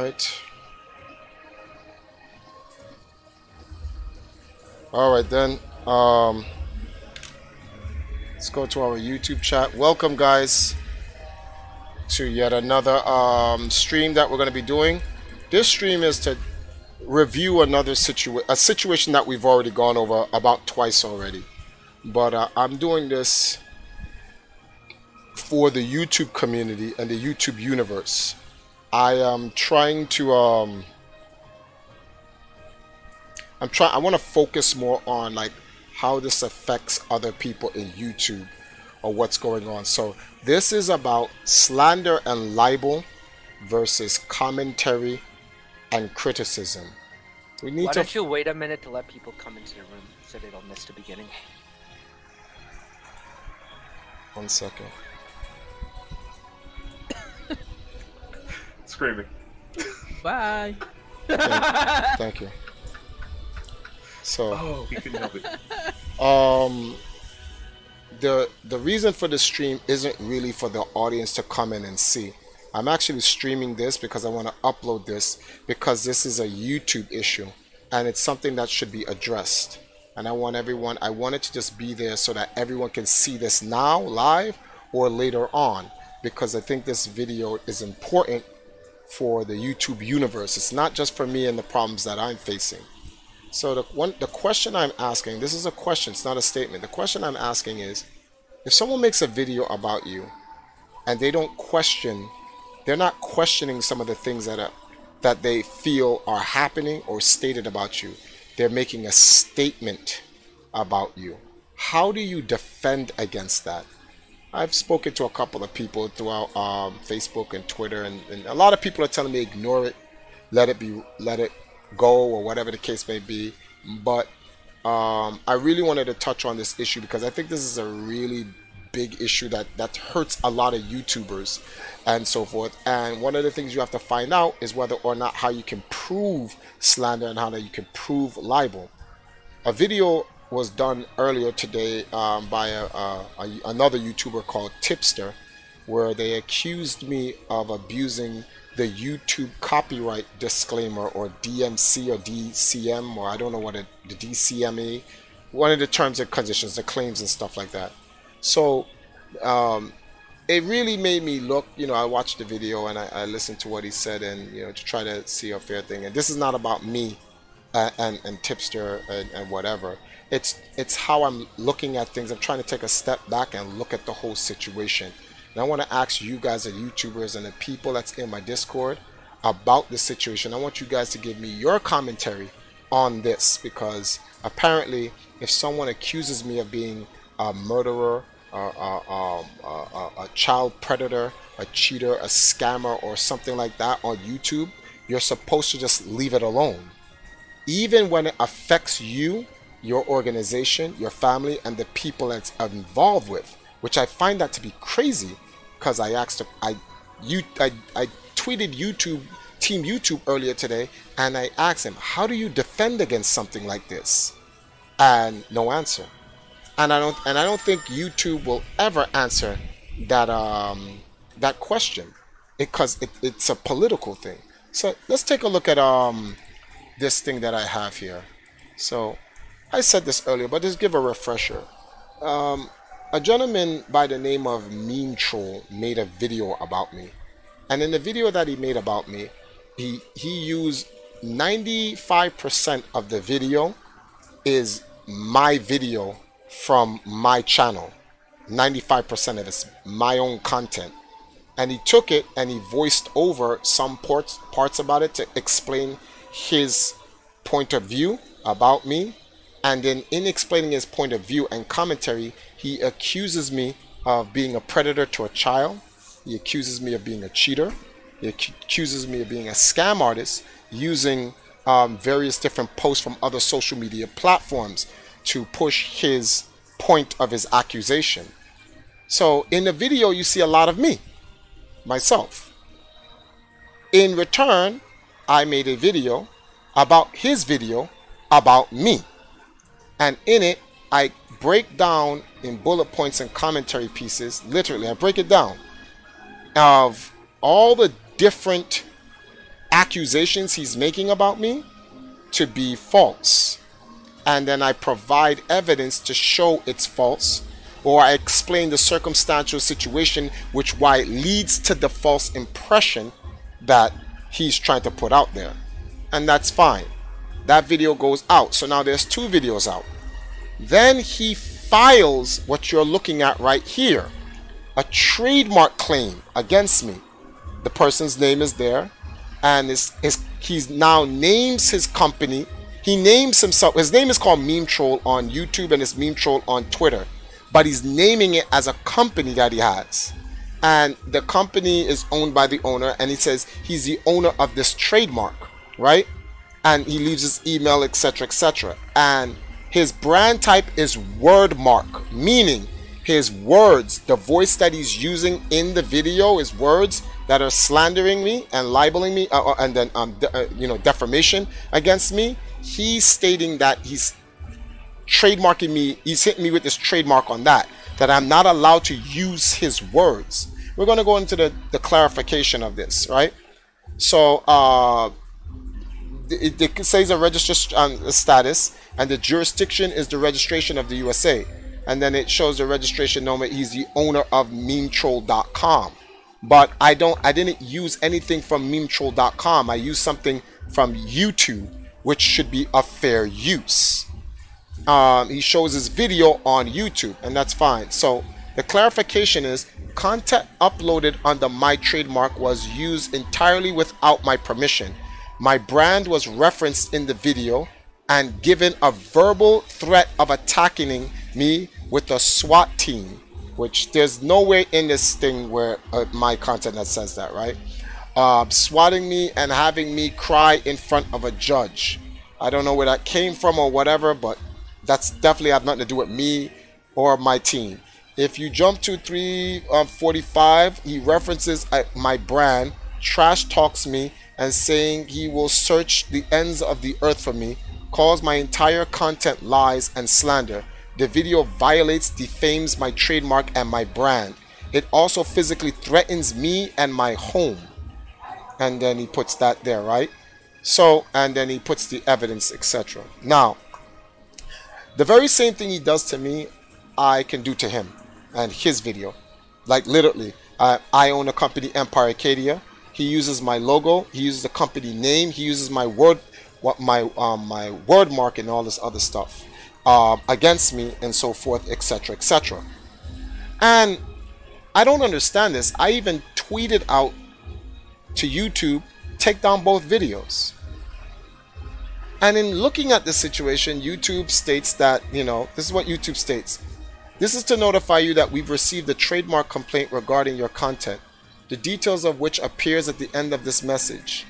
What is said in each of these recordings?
right. All right then. Let's go to our YouTube chat. Welcome, guys, to yet another stream that we're going to be doing. This stream is to review another situation that we've already gone over about twice already. But I'm doing this for the YouTube community and the YouTube universe. I am trying to I want to focus more on like how this affects other people in YouTube or what's going on. So this is about slander and libel versus commentary and criticism. We need Why don't you wait a minute to let people come into the room so they don't miss the beginning? 1 second. Screaming. Bye. Thank you. So Oh, he couldn't help it. The reason for the stream isn't really for the audience to come in and see. I'm actually streaming this because I want to upload this because this is a YouTube issue and it's something that should be addressed. And I want it to just be there so that everyone can see this now live or later on, because I think this video is important for the YouTube universe. It's not just for me and the problems that I'm facing. So the question I'm asking, this is a question, it's not a statement. The question I'm asking is, if someone makes a video about you and they don't question, they're not questioning some of the things that they feel are happening or stated about you. They're making a statement about you. How do you defend against that? I've spoken to a couple of people throughout Facebook and Twitter, and a lot of people are telling me ignore it, let it go, or whatever the case may be. But I really wanted to touch on this issue because I think this is a really big issue that hurts a lot of YouTubers and so forth. And one of the things you have to find out is whether or not how you can prove slander and how you can prove libel. A video was done earlier today by another YouTuber called Tipster, where they accused me of abusing the YouTube copyright disclaimer, or DMC or DCM, or I don't know what the DCMA, one of the terms and conditions, the claims and stuff like that. So it really made me look, I watched the video and I listened to what he said, and to try to see a fair thing. And this is not about me and Tipster and whatever. It's how I'm looking at things. I'm trying to take a step back and look at the whole situation. And I want to ask you guys, the YouTubers and the people that's in my Discord, about the situation. I want you guys to give me your commentary on this, because apparently if someone accuses me of being a murderer, a child predator, a cheater, a scammer, or something like that on YouTube, you're supposed to just leave it alone. Even when it affects you, your organization, your family, and the people that's involved with, which I find that to be crazy, because I tweeted Team YouTube earlier today, and I asked him, how do you defend against something like this? And no answer. And I don't think YouTube will ever answer that that question, because it's a political thing. So let's take a look at this thing that I have here. So I said this earlier, but just give a refresher. A gentleman by the name of Mean Troll made a video about me, and in the video that he made about me, he used 95% of the video is my video from my channel. 95% of it's my own content, and he took it and he voiced over some parts about it to explain his point of view about me. And then in explaining his point of view and commentary, he accuses me of being a predator to a child. He accuses me of being a cheater. He accuses me of being a scam artist, using various different posts from other social media platforms to push his point of his accusation. So in the video, you see a lot of me, myself. In return, I made a video about his video about me. And in it, I break down in bullet points and commentary pieces, literally, I break it down, of all the different accusations he's making about me to be false. And then I provide evidence to show it's false, or I explain the circumstantial situation which why it leads to the false impression that he's trying to put out there. And that's fine. That video goes out. So now there's 2 videos out. Then he files what you're looking at right here, a trademark claim against me. The person's name is there, and he's now names his company. He names himself. His name is called Meme Troll on YouTube, and it's Meme Troll on Twitter, but he's naming it as a company that he has, and the company is owned by the owner, and he says he's the owner of this trademark, right? And he leaves his email, etc., etc. And his brand type is wordmark, meaning his words, the voice that he's using in the video, is words that are slandering me and libeling me, and then defamation against me. He's stating that he's trademarking me. He's hitting me with this trademark on that I'm not allowed to use his words. We're going to go into the clarification of this, right? So it says a registered status, and the jurisdiction is the registration of the USA, and then it shows the registration number. He's the owner of memetroll.com, but I didn't use anything from memetroll.com. I used something from YouTube, which should be a fair use. He shows his video on YouTube, and that's fine. So the clarification is content uploaded under my trademark was used entirely without my permission. My brand was referenced in the video and given a verbal threat of attacking me with a SWAT team, which there's nowhere in this thing where my content that says that, right? Swatting me and having me cry in front of a judge. I don't know where that came from or whatever, but that's definitely have nothing to do with me or my team. If you jump to 345, he references my brand, trash talks me, and saying he will search the ends of the earth for me, calls my entire content lies and slander. The video violates, defames my trademark and my brand. It also physically threatens me and my home. And then he puts that there, right? So, and then he puts the evidence, etc. Now, the very same thing he does to me, I can do to him and his video. Like literally, I own a company, Empire Acadia. He uses my logo. He uses the company name. He uses my word mark and all this other stuff against me and so forth, etc., etc. And I don't understand this. I even tweeted out to YouTube, take down both videos. And in looking at the situation, YouTube states that, this is what YouTube states. This is to notify you that we've received a trademark complaint regarding your content, the details of which appears at the end of this message.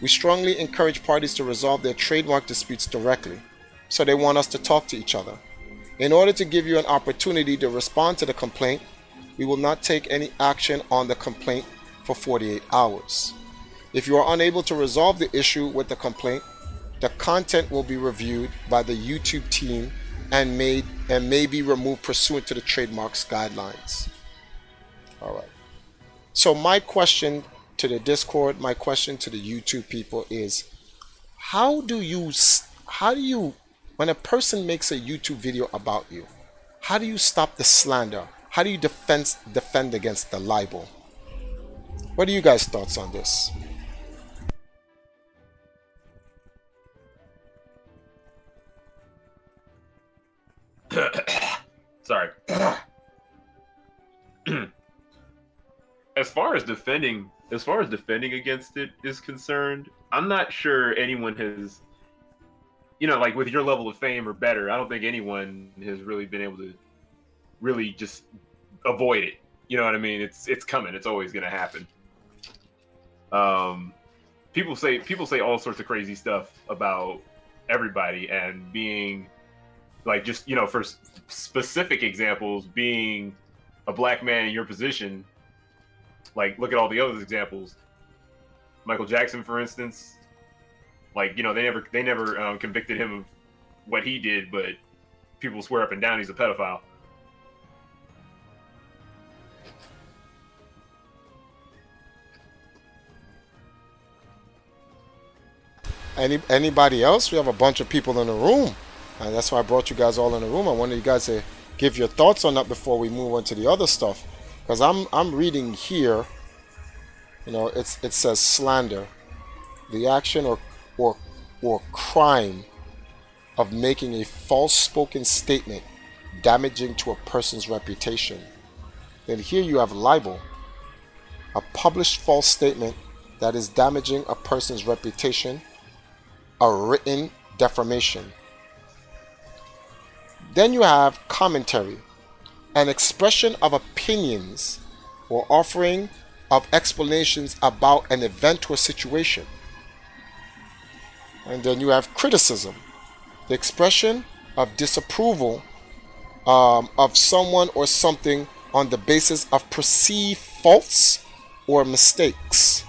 We strongly encourage parties to resolve their trademark disputes directly, so they want us to talk to each other. In order to give you an opportunity to respond to the complaint, we will not take any action on the complaint for 48 hours. If you are unable to resolve the issue with the complaint, the content will be reviewed by the YouTube team and may be removed pursuant to the trademarks guidelines. All right. So my question to the Discord, my question to the YouTube people is, how do you, when a person makes a YouTube video about you, how do you stop the slander? How do you defend against the libel? What are you guys' thoughts on this? Sorry. As far as defending against it is concerned, I'm not sure anyone has, like with your level of fame or better, I don't think anyone has really been able to really just avoid it. You know what I mean? It's coming. It's always going to happen. People say all sorts of crazy stuff about everybody, and being like, just, for specific examples, being a black man in your position, like, look at all the other examples. Michael Jackson, for instance, like, they never convicted him of what he did, but people swear up and down he's a pedophile. Anybody else? We have a bunch of people in the room, and that's why I brought you guys all in the room. I wanted you guys to give your thoughts on that before we move on to the other stuff, because I'm reading here. You know, it says slander, the action or crime of making a false spoken statement damaging to a person's reputation. Then here you have libel, a published false statement that is damaging a person's reputation, a written defamation. Then you have commentary, an expression of opinions or offering of explanations about an event or situation. And then you have criticism, the expression of disapproval of someone or something on the basis of perceived faults or mistakes.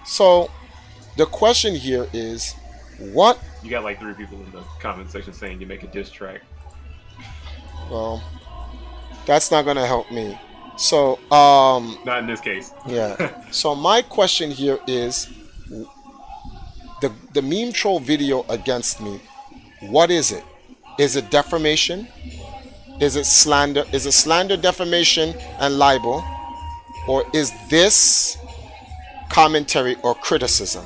So the question here is, what? You got like 3 people in the comment section saying you make a diss track. Well, that's not gonna help me. So not in this case. Yeah. So my question here is, the meme troll video against me, what is it? Is it defamation? Is it slander? Is it slander, defamation, and libel? Or is this commentary or criticism?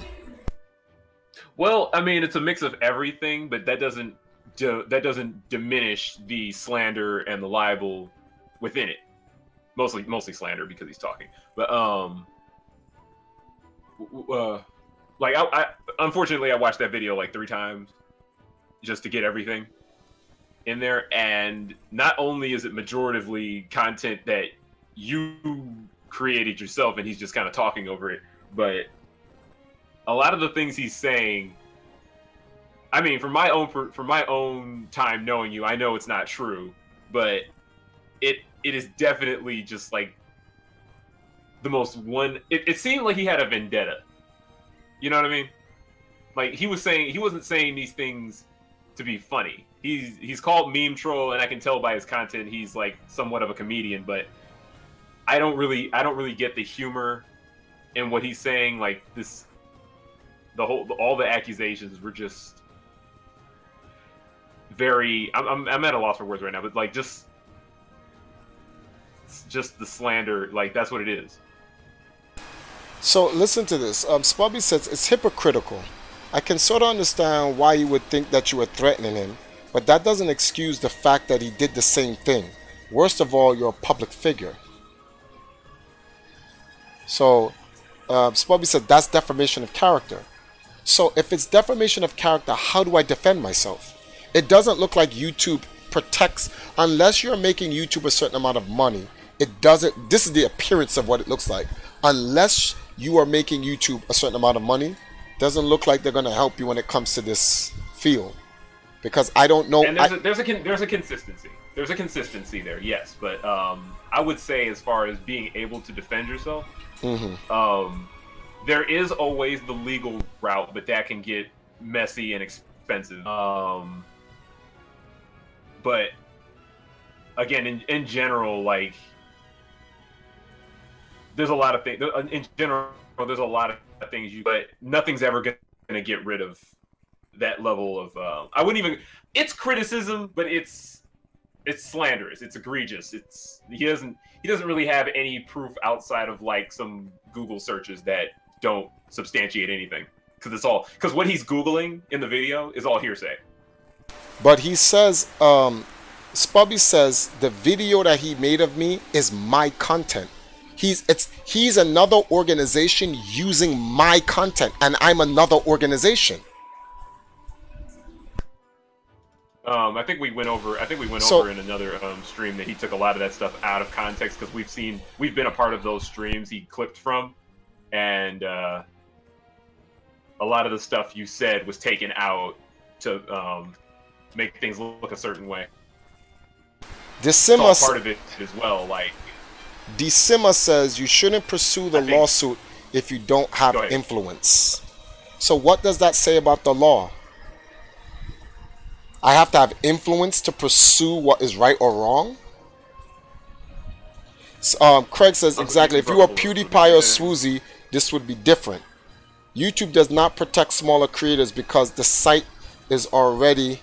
Well, I mean, it's a mix of everything, but that doesn't diminish the slander and the libel within it. Mostly slander because he's talking. But like I unfortunately I watched that video like 3 times just to get everything in there, and not only is it majoritively content that you created yourself and he's just kind of talking over it, but a lot of the things he's saying, I mean, from my own time knowing you, I know it's not true, but it is definitely just like the most one. It seemed like he had a vendetta. You know what I mean? Like he wasn't saying these things to be funny. He's called meme troll, and I can tell by his content he's like somewhat of a comedian, but I don't really get the humor in what he's saying. Like this, all the accusations were just very. I'm at a loss for words right now, but like just the slander, like that's what it is. So listen to this. Spubby says it's hypocritical. I can sort of understand why you would think that you were threatening him, but that doesn't excuse the fact that he did the same thing. Worst of all, you're a public figure. So Spubby said that's defamation of character. So if it's defamation of character, how do I defend myself? It doesn't look like YouTube protects, unless you're making YouTube a certain amount of money. It doesn't. This is the appearance of what it looks like. Unless you are making YouTube a certain amount of money, doesn't look like they're going to help you when it comes to this field. Because I don't know. And there's a consistency. There's a consistency there, yes. But I would say, as far as being able to defend yourself, there is always the legal route, but that can get messy and expensive. But again, in general, like there's a lot of things. In general, there's a lot of things but nothing's ever going to get rid of that level of. I wouldn't even. It's criticism, but it's slanderous. It's egregious. He doesn't really have any proof outside of like some Google searches that don't substantiate anything, because what he's Googling in the video is all hearsay. But he says, Spubby says the video that he made of me is my content. He's another organization using my content, and I'm another organization. I think we went over over in another stream that he took a lot of that stuff out of context, because we've been a part of those streams he clipped from, and a lot of the stuff you said was taken out to make things look a certain way. Decima part of it as well. Like Decima says you shouldn't pursue the lawsuit if you don't have influence. So what does that say about the law? I have to have influence to pursue what is right or wrong? Craig says exactly. If you were PewDiePie or Swoozy, this would be different. YouTube does not protect smaller creators because the site is already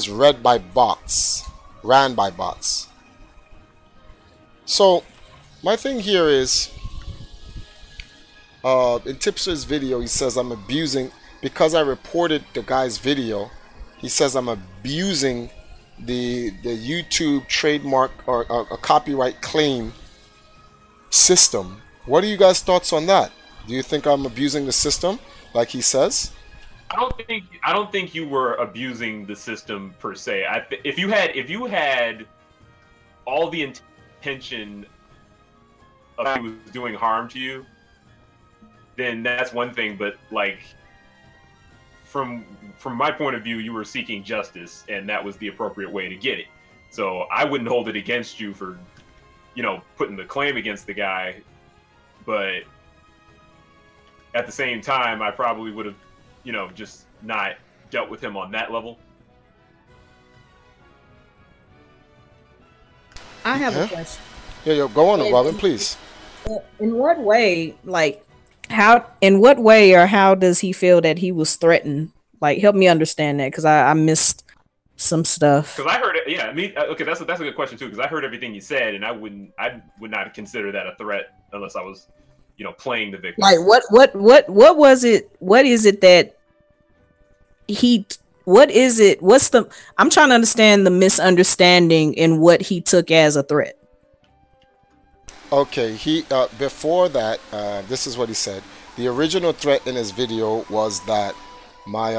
read by bots, ran by bots. So my thing here is, in Tipster's video, he says I'm abusing, because I reported the guy's video, he says I'm abusing the YouTube trademark or a copyright claim system. What are you guys' thoughts on that? Do you think I'm abusing the system, like he says? I don't think you were abusing the system per se. If you had all the intention of he was doing harm to you, then that's one thing. But like, from my point of view, you were seeking justice, and that was the appropriate way to get it. So I wouldn't hold it against you for, you know, putting the claim against the guy. But at the same time, I probably would have, you know, just not dealt with him on that level. I have a question. Yeah, go on, Robin, please. In what way, like, in what way or how does he feel that he was threatened? Like, help me understand that, because I missed some stuff. Because I heard it, yeah. I mean, okay, that's a good question too. Because I heard everything you said, and I would not consider that a threat unless I was, you know, playing the victim. Like, what was it? What is it that he? What is it? What's the? I'm trying to understand the misunderstanding in what he took as a threat. Okay, he before that, this is what he said. The original threat in his video was that my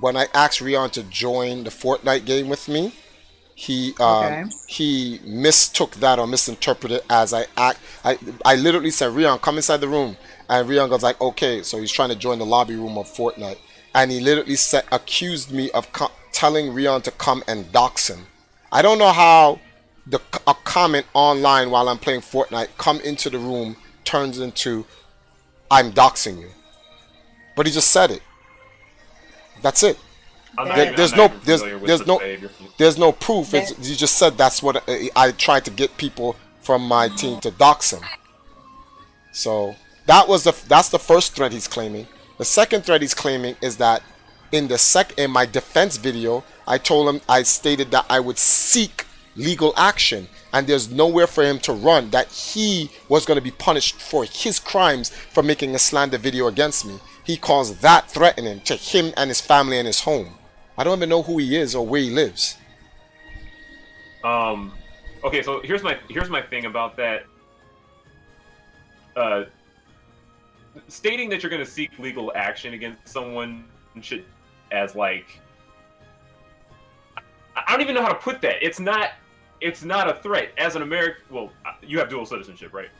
when I asked Rion to join the Fortnite game with me, he mistook that or misinterpreted as I literally said, Rion, come inside the room, and Rion goes like, okay. So he's trying to join the lobby room of Fortnite, and he literally accused me of telling Rion to come and dox him. I don't know how a comment online while I'm playing Fortnite come into the room turns into I'm doxing you, but he just said it. That's it. There's no proof. You just said that's what I tried to get people from my team to dox him. So that's the first threat he's claiming. The second threat he's claiming is that in my defense video, I stated that I would seek legal action, and there's nowhere for him to run, that he was going to be punished for his crimes for making a slander video against me. He calls that threatening to him and his family and his home. I don't even know who he is or where he lives. Okay, so here's my thing about that. Stating that you're going to seek legal action against someone should, as like, I don't even know how to put that. It's not a threat. As an American, well, you have dual citizenship, right?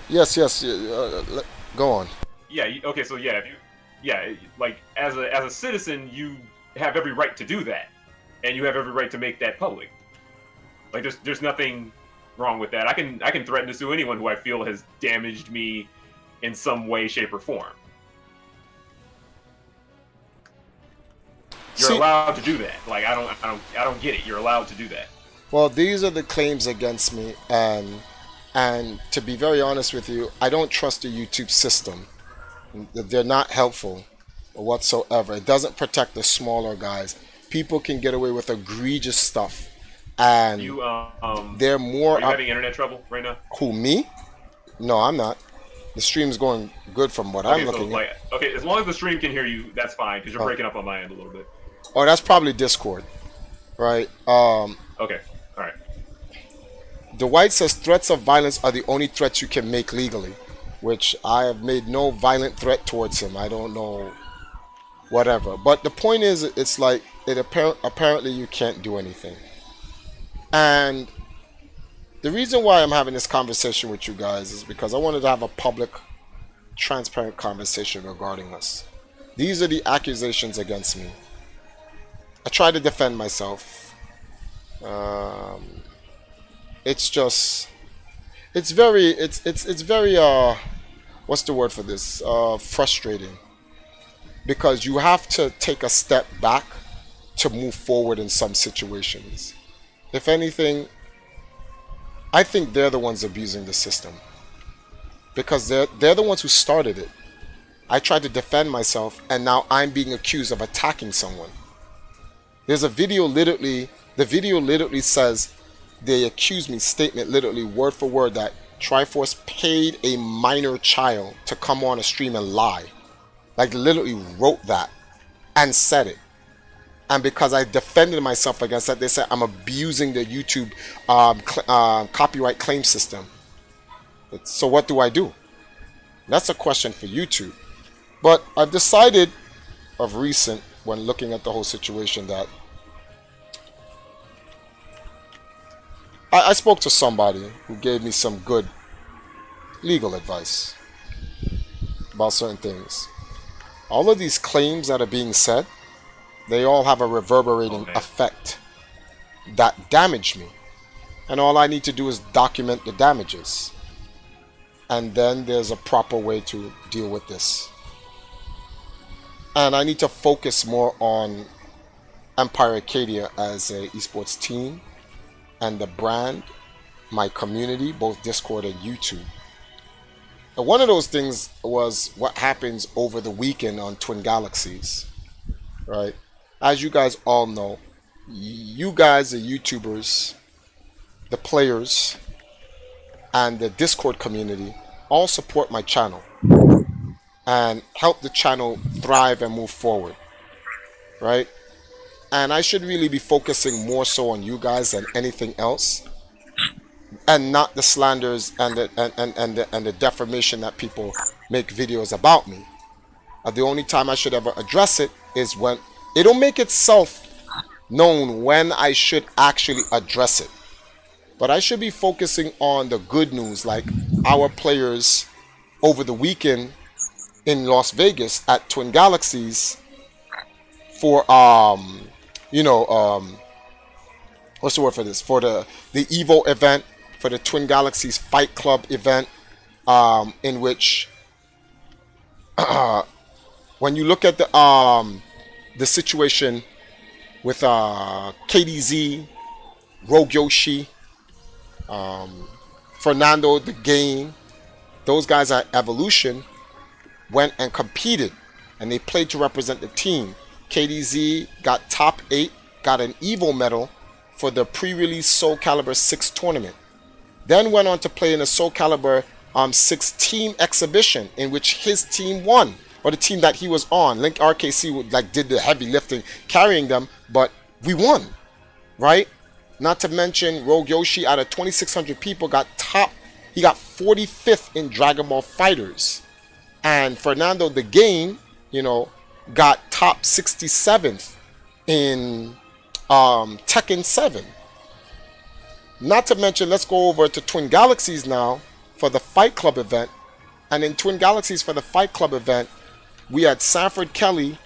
Yes. Go on. Yeah. Okay. So yeah, like as a citizen, you have every right to do that, and you have every right to make that public. Like there's nothing wrong with that. I can threaten to sue anyone who I feel has damaged me in some way, shape, or form. You're allowed to do that. Like I don't get it. You're allowed to do that. Well, these are the claims against me, and to be very honest with you, I don't trust the YouTube system. They're not helpful whatsoever. It doesn't protect the smaller guys. People can get away with egregious stuff, and they're more. Are you having internet trouble right now? Who, me? No, I'm not. The stream's going good from what I'm looking at. Okay, as long as the stream can hear you, that's fine, because you're breaking up on my end a little bit. Oh, that's probably Discord, right? Okay, all right. The White says threats of violence are the only threats you can make legally, which I have made no violent threat towards him. I don't know, whatever. But the point is, it's like apparently you can't do anything. And the reason why I'm having this conversation with you guys is because I wanted to have a public, transparent conversation regarding this. These are the accusations against me. I try to defend myself. It's very what's the word for this? Frustrating. Because you have to take a step back to move forward in some situations. If anything, I think they're the ones abusing the system. because they're the ones who started it. I tried to defend myself, and now I'm being accused of attacking someone. There's a video literally, the video literally says, they accused me, statement literally word for word, that Triforce paid a minor child to come on a stream and lie. Like literally wrote that and said it. And because I defended myself against that, they said I'm abusing the YouTube copyright claim system. So what do I do? That's a question for YouTube. But I've decided of recent, when looking at the whole situation, that I spoke to somebody who gave me some good legal advice about certain things. All of these claims that are being said, they all have a reverberating effect that damage me. And all I need to do is document the damages. And then there's a proper way to deal with this. And I need to focus more on Empire Arcadia as a esports team and the brand, my community, both Discord and YouTube. And one of those things was what happens over the weekend on Twin Galaxies, right? As you guys all know, you guys, the YouTubers, the players, and the Discord community all support my channel and help the channel thrive and move forward, right? And I should really be focusing more so on you guys than anything else, and not the slanders and the defamation that people make videos about me. The only time I should ever address it is when it'll make itself known when I should actually address it. But I should be focusing on the good news, like our players over the weekend in Las Vegas at Twin Galaxies for what's the word for this? For the Evo event, for the Twin Galaxies Fight Club event, in which when you look at the situation with KDZ, Rogue Yoshi, Fernando the Game, those guys at Evolution went and competed, and they played to represent the team. KDZ got top 8, got an Evo medal for the pre-release Soul Calibur 6 tournament. Then went on to play in a Soul Calibur 6 team exhibition, in which his team won, or the team that he was on. Link RKC did the heavy lifting, carrying them, but we won, right? Not to mention Rogue Yoshi, out of 2,600 people, got top. He got 45th in Dragon Ball Fighters, and Fernando the Game, got top 67th in Tekken 7. Not to mention, let's go over to Twin Galaxies now for the Fight Club event. And in Twin Galaxies for the Fight Club event, we had Sanford Kelly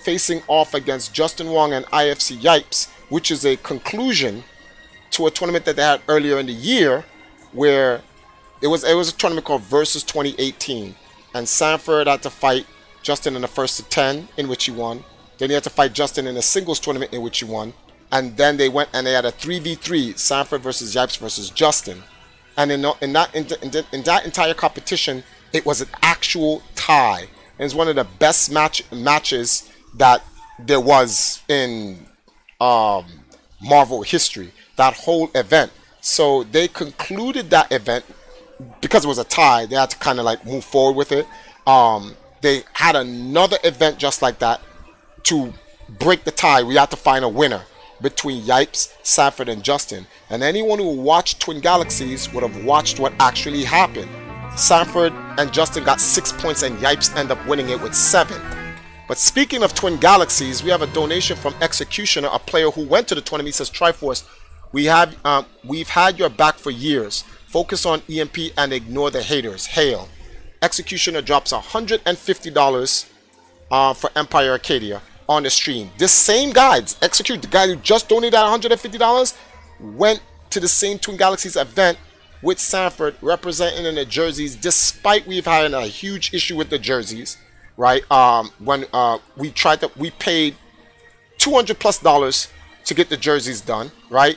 facing off against Justin Wong and IFC Yipes, which is a conclusion to a tournament that they had earlier in the year, where it was a tournament called Versus 2018, and Sanford had to fight Justin in the first to 10, in which he won. Then he had to fight Justin in a singles tournament, in which he won. And then they went and they had a 3v3, Sanford versus Yipes versus Justin. And in that entire competition, it was an actual tie. And it's one of the best matches that there was in Marvel history, that whole event. So they concluded that event because it was a tie. They had to kind of move forward with it. They had another event just like that to break the tie. We had to find a winner between Yipes, Sanford, and Justin. And anyone who watched Twin Galaxies would have watched what actually happened. Sanford and Justin got 6 points, and Yipes ended up winning it with 7. But speaking of Twin Galaxies, we have a donation from Executioner, a player who went to the tournament. He says, Triforce, we've had your back for years. Focus on EMP and ignore the haters. Hail. Executioner drops $150 for Empire Arcadia on the stream. This same guy, the guy who just donated $150, went to the same Twin Galaxies event with Sanford, representing in the jerseys, despite we've had a huge issue with the jerseys, right? When we paid $200+ to get the jerseys done, right?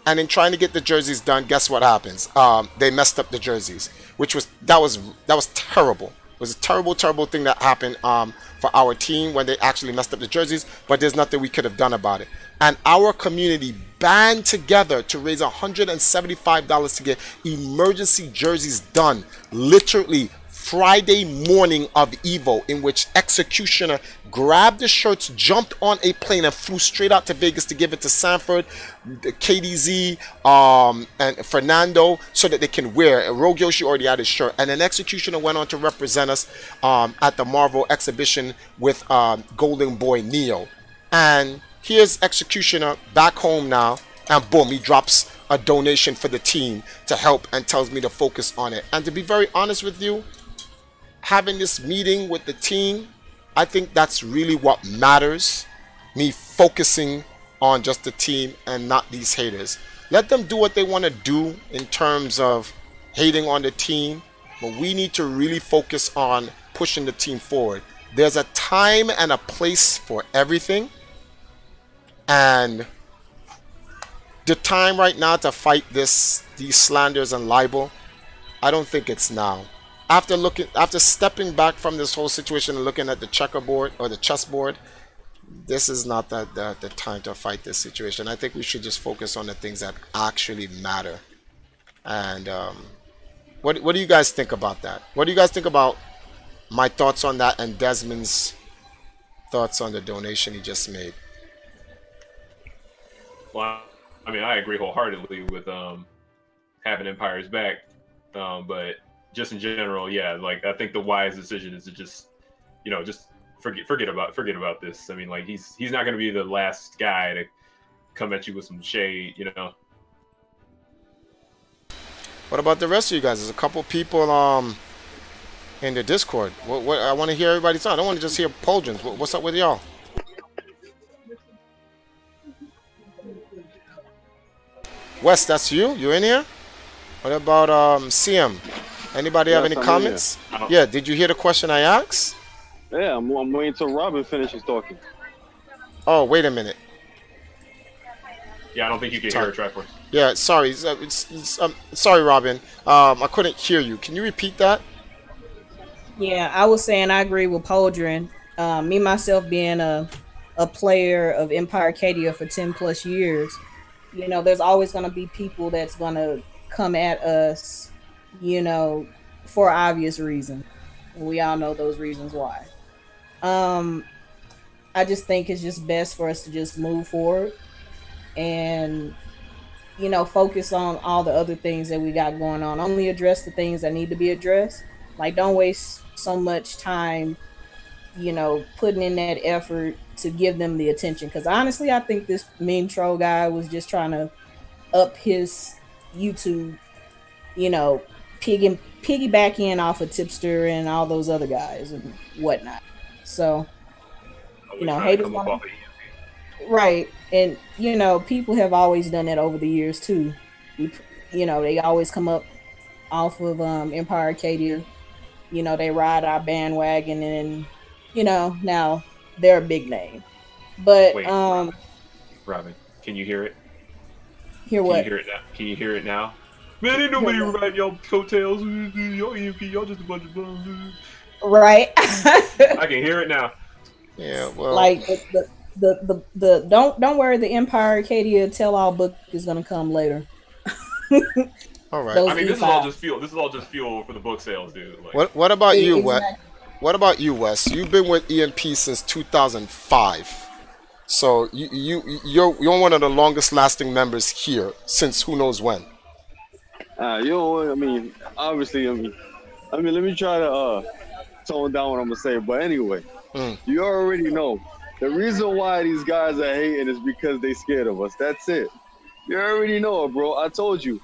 And in trying to get the jerseys done, guess what happens? They messed up the jerseys, which was that was terrible. It was a terrible thing that happened for our team when they actually messed up the jerseys. But there's nothing we could have done about it. And our community band together to raise $175 to get emergency jerseys done. Literally Friday morning of Evo, in which Executioner grabbed the shirts, jumped on a plane, and flew straight out to Vegas to give it to Sanford, KDZ, and Fernando, so that they can wear. Rogue Yoshi already had his shirt, and then Executioner went on to represent us at the Marvel exhibition with Golden Boy Neo. And here's Executioner back home now, and boom, he drops a donation for the team to help and tells me to focus on it. And to be very honest with you, having this meeting with the team, I think that's really what matters. Me focusing on just the team and not these haters. Let them do what they want to do in terms of hating on the team, but we need to really focus on pushing the team forward. There's a time and a place for everything, and the time right now to fight these slanders and libel, I don't think it's now. After stepping back from this whole situation and looking at the checkerboard or the chessboard, this is not the time to fight this situation. I think we should just focus on the things that actually matter. And what do you guys think about that? What do you guys think about my thoughts on that and Desmond's thoughts on the donation he just made? Well, I mean, I agree wholeheartedly with having Empire's back, but just in general, yeah, like I think the wise decision is to just, you know, just forget about this. I mean, like he's not going to be the last guy to come at you with some shade, you know. What about the rest of you guys? There's a couple people in the Discord. What I want to hear everybody's thoughts. I don't want to just hear Poldrins. What's up with y'all? Wes, that's you? You in here? What about CM? Anybody have any comments? Yeah, did you hear the question I asked? Yeah, I'm waiting until Robin finishes talking. Oh, wait a minute. Yeah, I don't think you can hear it, Triforce. Yeah, sorry. Sorry, Robin. I couldn't hear you. Can you repeat that? Yeah, I was saying I agree with Poldrin. Me, myself, being a player of Empire Arcadia for 10 plus years, you know, there's always going to be people that's going to come at us, you know, for obvious reasons. We all know those reasons why. I just think it's just best for us to just move forward and, you know, focus on all the other things that we got going on. Only address the things that need to be addressed. Like, don't waste so much time, you know, putting in that effort to give them the attention. Because honestly, I think this meme troll guy was just trying to up his YouTube, you know, piggyback in off of Tipster and all those other guys and whatnot. So, you know, haters want to, right. And, you know, people have always done that over the years too. You know, they always come up off of Empire Arcadia. You know, they ride our bandwagon and, you know, now they're a big name. But wait, Robin, can you hear it? Hear what? Can you hear it now? Can you hear it now? Man, ain't nobody riding y'all coattails. Y'all EMP, y'all just a bunch of bums. Right. I can hear it now. Yeah, well, like the don't worry, the Empire Arcadia tell-all book is gonna come later. All right. I mean, this is all just fuel. This is all just fuel for the book sales, dude. Like, what about you, Wes? Exactly. What about you, Wes? You've been with EMP since 2005. So you're one of the longest lasting members here since who knows when. You know, I mean, obviously, I mean, let me try to tone down what I'm gonna say. But anyway, you already know the reason why these guys are hating is because they scared of us. That's it. You already know it, bro. I told you.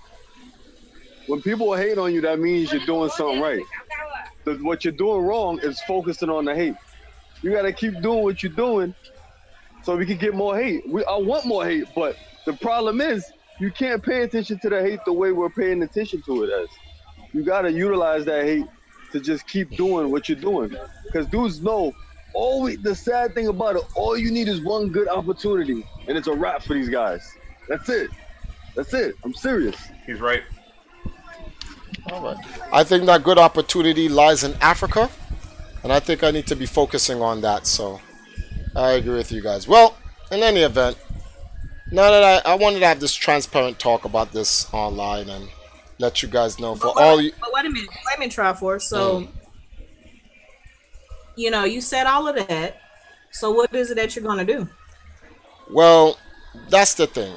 When people hate on you, that means you're doing something right. What you're doing wrong is focusing on the hate. You gotta keep doing what you're doing so we can get more hate. I want more hate, but the problem is you can't pay attention to the hate the way we're paying attention to it as. You gotta utilize that hate to just keep doing what you're doing. Because dudes know, the sad thing about it, all you need is one good opportunity, and it's a wrap for these guys. That's it. That's it. I'm serious. He's right. All right. I think that good opportunity lies in Africa, and I think I need to be focusing on that. So I agree with you guys. Well, in any event, now that I wanted to have this transparent talk about this online and let you guys know for all you. But wait a minute, Trifor. So, you know, you said all of that. So what is it that you're gonna do? Well, that's the thing.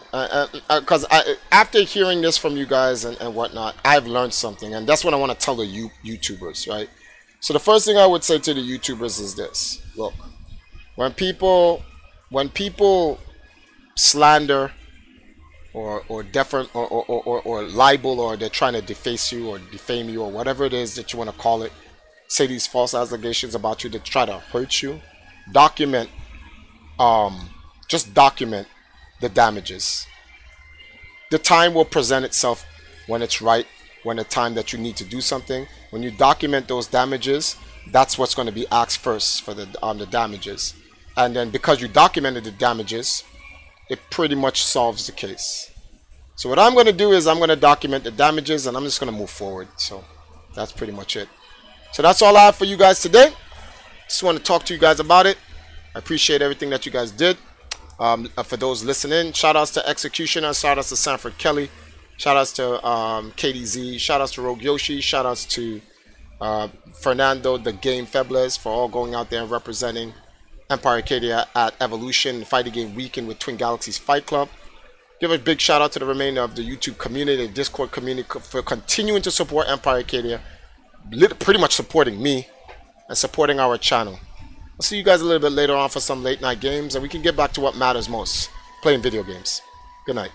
Because after hearing this from you guys and whatnot, I've learned something, and that's what I want to tell the YouTubers, right? So the first thing I would say to the YouTubers is this: look, when people slander or libel, or they're trying to deface you or defame you or whatever it is that you want to call it, say these false allegations about you to try to hurt you, just document the damages. The time will present itself when it's right, when the time that you need to do something. When you document those damages, that's what's going to be asked first for the damages. And then because you documented the damages, it pretty much solves the case. So what I'm going to do is I'm going to document the damages, and I'm just going to move forward. So that's pretty much it. So that's all I have for you guys today. Just want to talk to you guys about it. I appreciate everything that you guys did. For those listening, shout outs to Executioner, shout outs to Sanford Kelly, shout outs to KDZ, shout outs to Rogue Yoshi, shout outs to Fernando the Game Febles for all going out there and representing Empire Arcadia at Evolution Fighting Game Weekend with Twin Galaxies Fight Club. Give a big shout out to the remainder of the YouTube community, the Discord community, for continuing to support Empire Arcadia, pretty much supporting me and supporting our channel. I'll see you guys a little bit later on for some late night games, and we can get back to what matters most, playing video games. Good night.